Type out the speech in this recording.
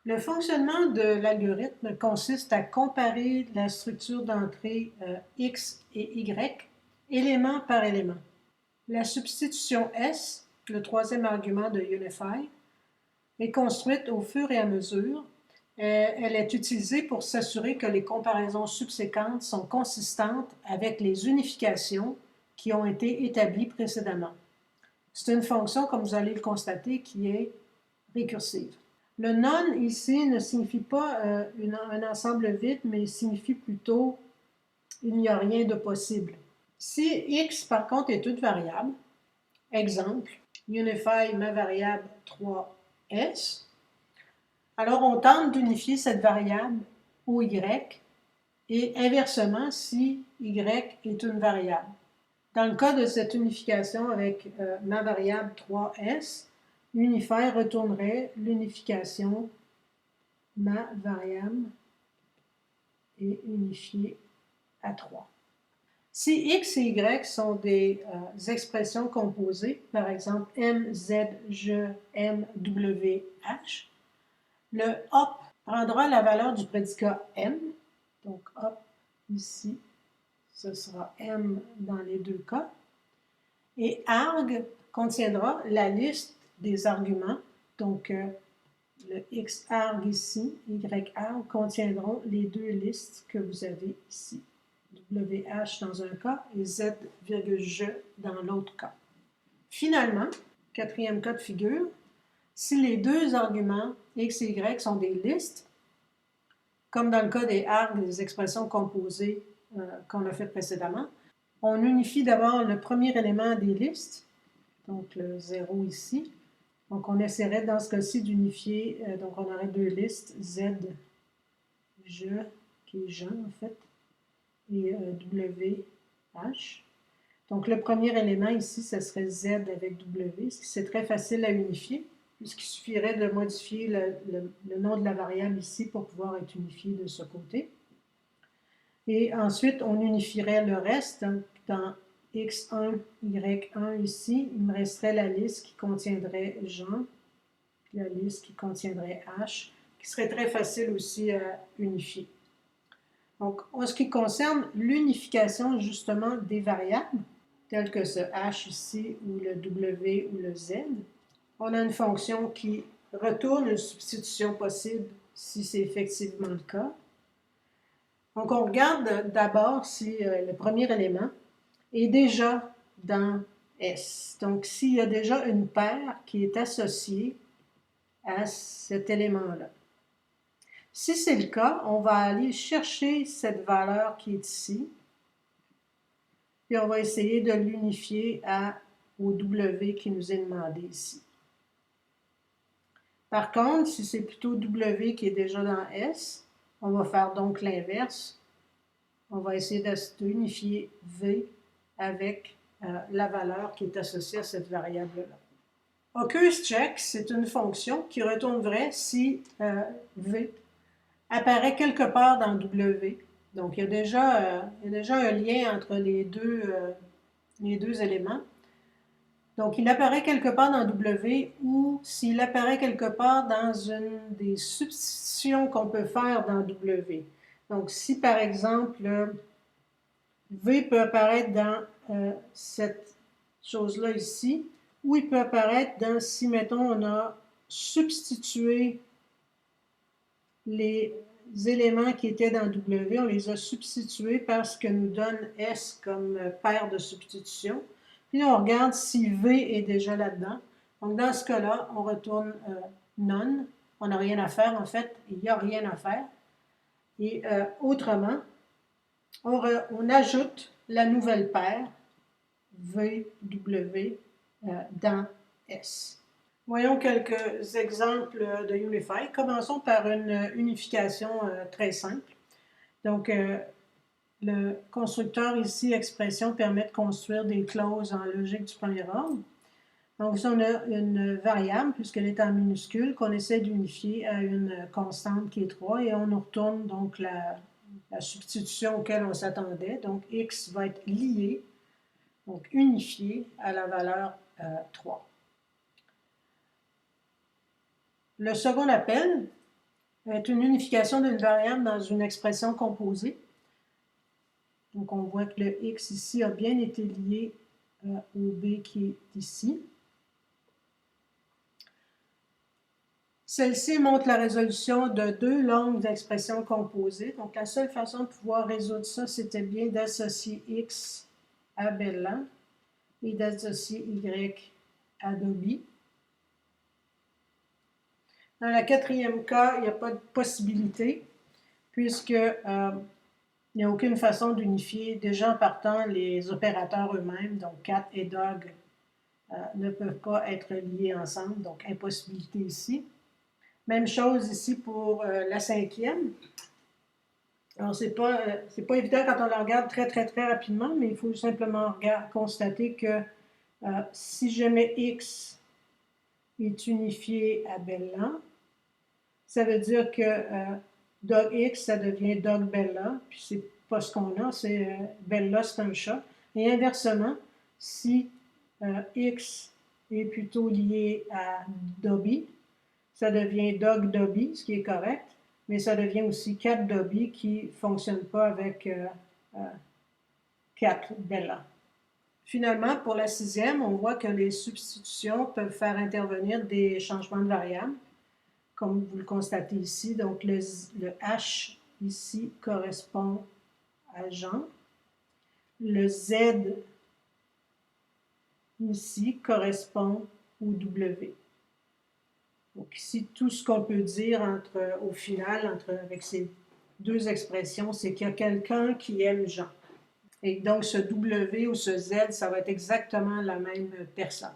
Le fonctionnement de l'algorithme consiste à comparer la structure d'entrée X et Y, élément par élément. La substitution S, le troisième argument de Unify, est construite au fur et à mesure. Elle est utilisée pour s'assurer que les comparaisons subséquentes sont consistantes avec les unifications qui ont été établies précédemment. C'est une fonction, comme vous allez le constater, qui est récursive. Le non ici ne signifie pas un ensemble vide, mais signifie plutôt il n'y a rien de possible. Si x par contre est toute variable, exemple, unify ma variable 3s, alors on tente d'unifier cette variable au y et inversement si y est une variable. Dans le cas de cette unification avec ma variable 3s, Unify retournerait l'unification ma variable est unifiée à 3. Si x et y sont des expressions composées, par exemple m, z, je, m, w, h, le hop prendra la valeur du prédicat m, donc hop ici, ce sera m dans les deux cas, et arg contiendra la liste des arguments, donc le x arg ici, y arg contiendront les deux listes que vous avez ici, wh dans un cas et z, je dans l'autre cas. Finalement, quatrième cas de figure, si les deux arguments x et y sont des listes, comme dans le cas des args, des expressions composées qu'on a fait précédemment, on unifie d'abord le premier élément des listes, donc le 0 ici. Donc on essaierait dans ce cas-ci d'unifier, donc on aurait deux listes, Z, je, qui est Jean en fait, et W, H. Donc le premier élément ici, ce serait Z avec W, ce qui c'est très facile à unifier, puisqu'il suffirait de modifier le nom de la variable ici pour pouvoir être unifié de ce côté. Et ensuite, on unifierait le reste. Donc, dans X1, Y1 ici, il me resterait la liste qui contiendrait Jean, la liste qui contiendrait H, qui serait très facile aussi à unifier. Donc, en ce qui concerne l'unification justement des variables, telles que ce H ici, ou le W ou le Z, on a une fonction qui retourne une substitution possible si c'est effectivement le cas. Donc, on regarde d'abord si le premier élément est déjà dans S. Donc, s'il y a déjà une paire qui est associée à cet élément-là. Si c'est le cas, on va aller chercher cette valeur qui est ici, puis on va essayer de l'unifier au W qui nous est demandé ici. Par contre, si c'est plutôt W qui est déjà dans S, on va faire donc l'inverse. On va essayer d'unifier V avec la valeur qui est associée à cette variable-là. OccurrenceCheck, c'est une fonction qui retourne vrai si V apparaît quelque part dans W. Donc, il y a déjà un lien entre les deux éléments. Donc, il apparaît quelque part dans W ou s'il apparaît quelque part dans une des substitutions qu'on peut faire dans W. Donc, si par exemple, V peut apparaître dans cette chose-là ici, ou il peut apparaître dans, si mettons, on a substitué les éléments qui étaient dans W, on les a substitués par ce que nous donne S comme paire de substitution. Puis on regarde si V est déjà là-dedans. Donc dans ce cas-là, on retourne none. On n'a rien à faire, en fait, il n'y a rien à faire. Et autrement, on ajoute la nouvelle paire VW dans S. Voyons quelques exemples de Unify. Commençons par une unification très simple. Donc, le constructeur ici, expression, permet de construire des clauses en logique du premier ordre. Donc, on a une variable, puisqu'elle est en minuscule, qu'on essaie d'unifier à une constante qui est 3, et on nous retourne donc la substitution auquel on s'attendait. Donc, x va être lié, donc unifié à la valeur 3. Le second appel, est une unification d'une variable dans une expression composée. Donc, on voit que le x ici a bien été lié au b qui est ici. Celle-ci montre la résolution de deux longues expressions composées. Donc, la seule façon de pouvoir résoudre ça, c'était bien d'associer x à Bella et d'associer y à Dobby. Dans le quatrième cas, il n'y a pas de possibilité, puisque il n'y a aucune façon d'unifier, déjà en partant, les opérateurs eux-mêmes, donc cat et dog, ne peuvent pas être liés ensemble, donc impossibilité ici. Même chose ici pour la cinquième. Alors, c'est pas évident quand on la regarde très rapidement, mais il faut simplement constater que si jamais x est unifié à Bella, ça veut dire que dog x, ça devient dog Bella, puis c'est pas ce qu'on a, c'est Bella, c'est un chat. Et inversement, si x est plutôt lié à Dobby, ça devient dog Dobby, ce qui est correct, mais ça devient aussi cat Dobby qui ne fonctionne pas avec cat Bella. Finalement, pour la sixième, on voit que les substitutions peuvent faire intervenir des changements de variables, comme vous le constatez ici. Donc, le H ici correspond à Jean. Le Z ici correspond au W. Donc ici, tout ce qu'on peut dire au final, avec ces deux expressions, c'est qu'il y a quelqu'un qui aime Jean. Et donc, ce W ou ce Z, ça va être exactement la même personne.